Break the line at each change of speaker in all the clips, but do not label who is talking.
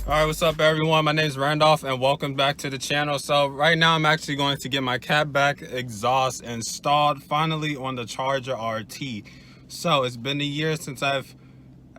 Alright, what's up everyone? My name is Randolph and welcome back to the channel. So right now I'm actually going to get my Catback exhaust installed finally on the Charger RT. So it's been a year since I've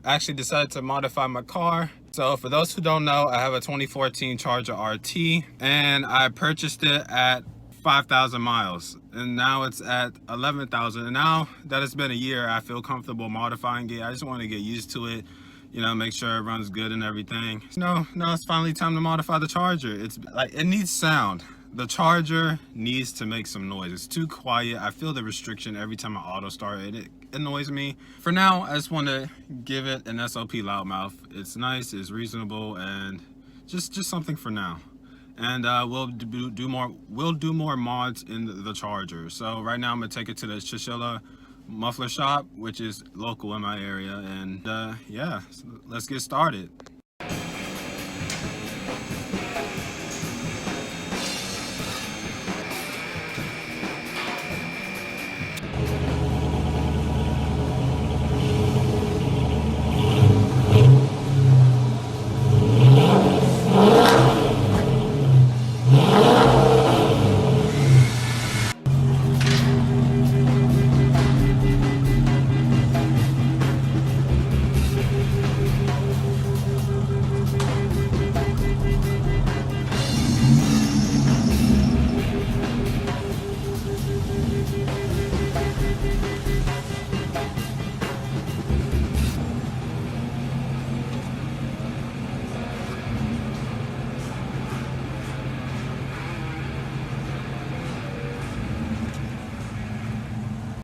actually decided to modify my car. So for those who don't know, I have a 2014 Charger RT and I purchased it at 5,000 miles and now it's at 11,000. And now that it's been a year, I feel comfortable modifying it. I just want to get used to it, you know, make sure it runs good and everything. No, it's finally time to modify the Charger. It's like, it needs sound. The Charger needs to make some noise. It's too quiet. I feel the restriction every time I auto start it. It annoys me. For now, I just want to give it an SLP Loudmouth. It's nice, it's reasonable, and just something for now. And we'll do more mods in the Charger. So right now I'm gonna take it to the Chinchilla muffler shop, which is local in my area, and yeah, so let's get started.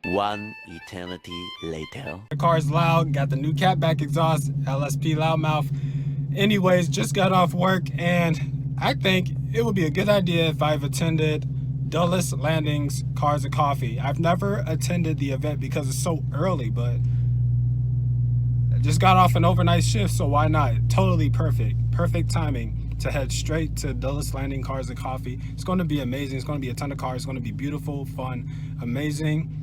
One eternity later.
The car's loud, got the new Catback exhaust, SLP Loudmouth. Anyways, just got off work and I think it would be a good idea if I've attended Dulles Landing's Cars and Coffee. I've never attended the event because it's so early, but I just got off an overnight shift, so why not? Totally perfect timing to head straight to Dulles Landing Cars and Coffee. It's going to be amazing. It's going to be a ton of cars. It's going to be beautiful, fun, amazing.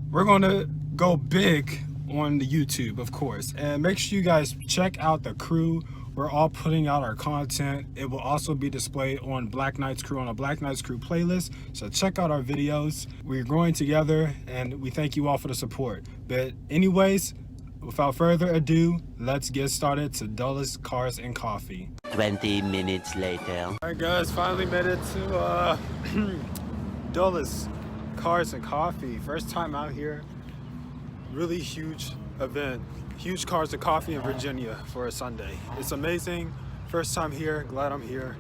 We're going to go big on the YouTube, of course, and make sure you guys check out the crew. We're all putting out our content. It will also be displayed on Black Knight's Crew on a Black Knight's Crew playlist, so check out our videos. We're growing together and we thank you all for the support. But anyways, without further ado, let's get started to Dulles Cars and Coffee.
20 minutes later.
All right guys, finally made it to Dulles Cars and Coffee. First time out here. Really huge event. Huge Cars and Coffee in Virginia for a Sunday. It's amazing. First time here. Glad I'm here.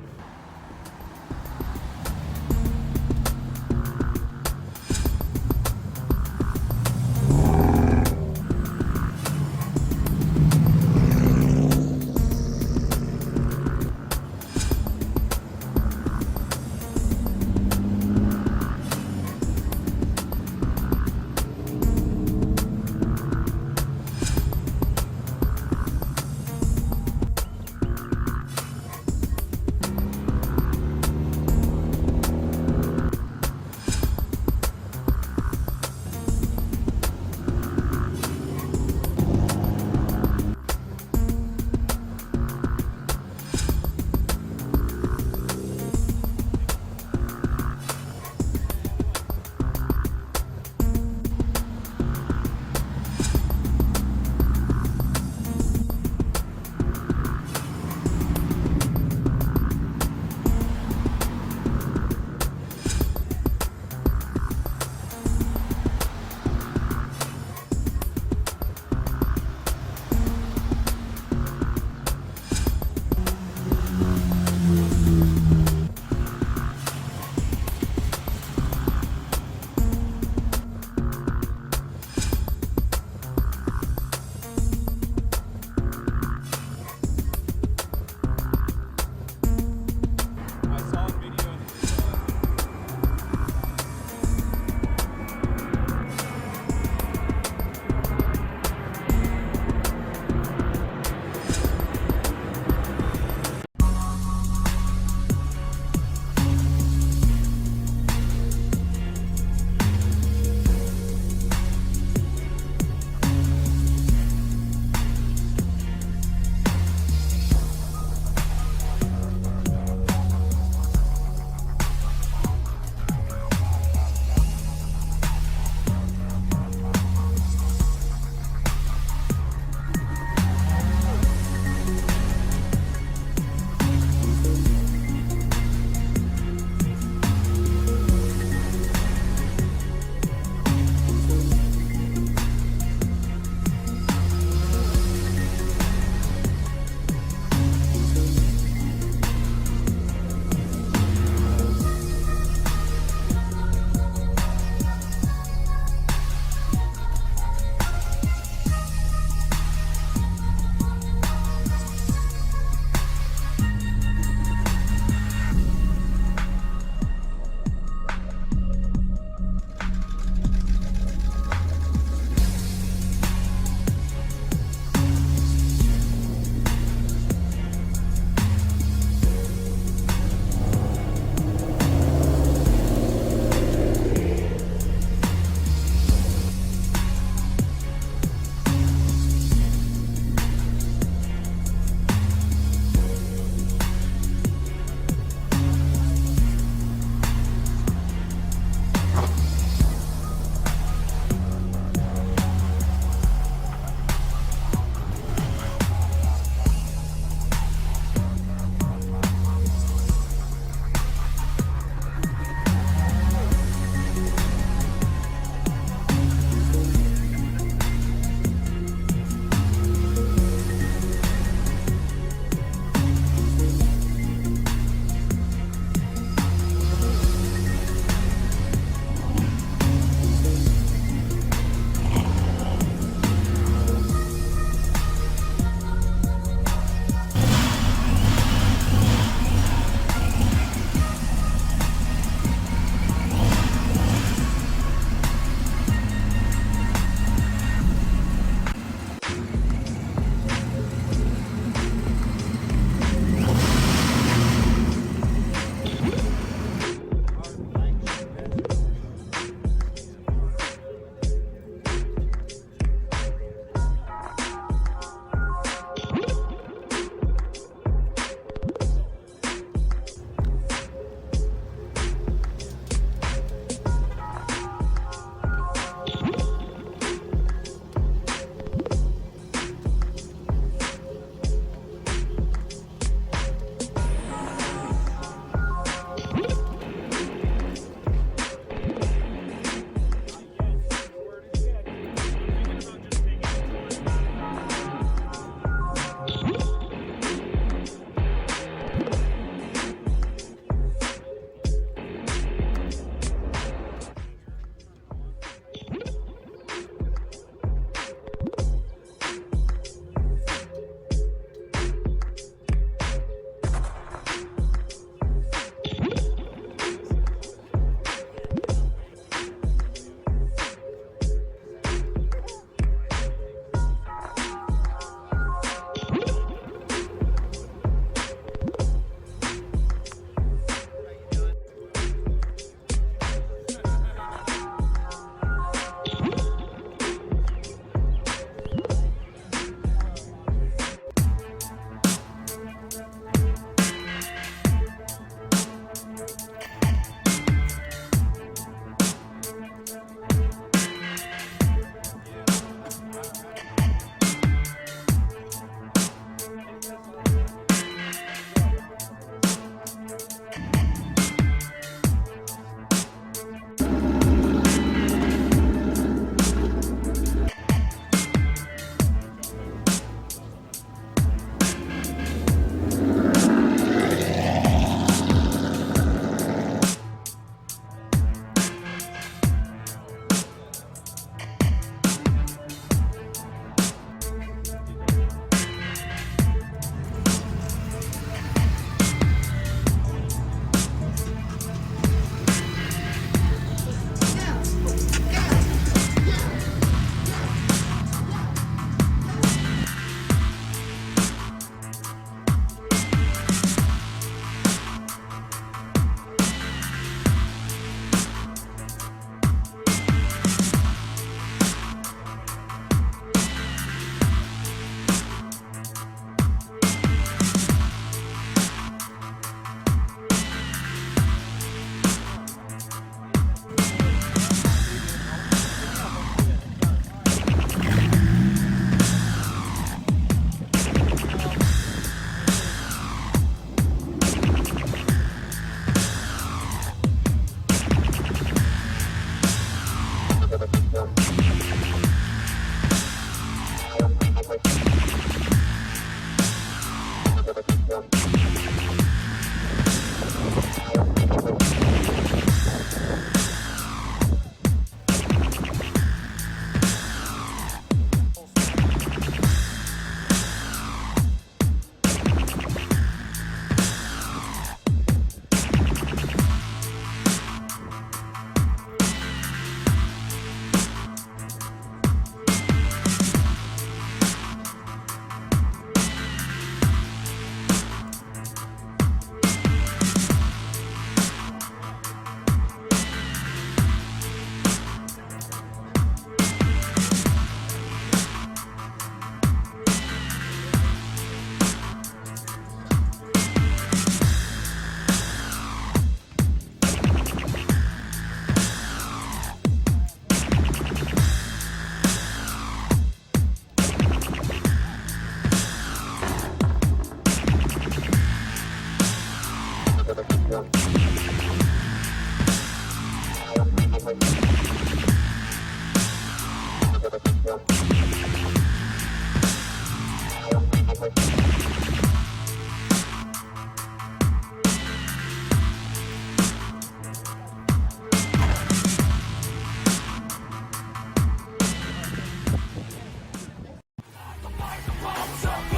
microphones up.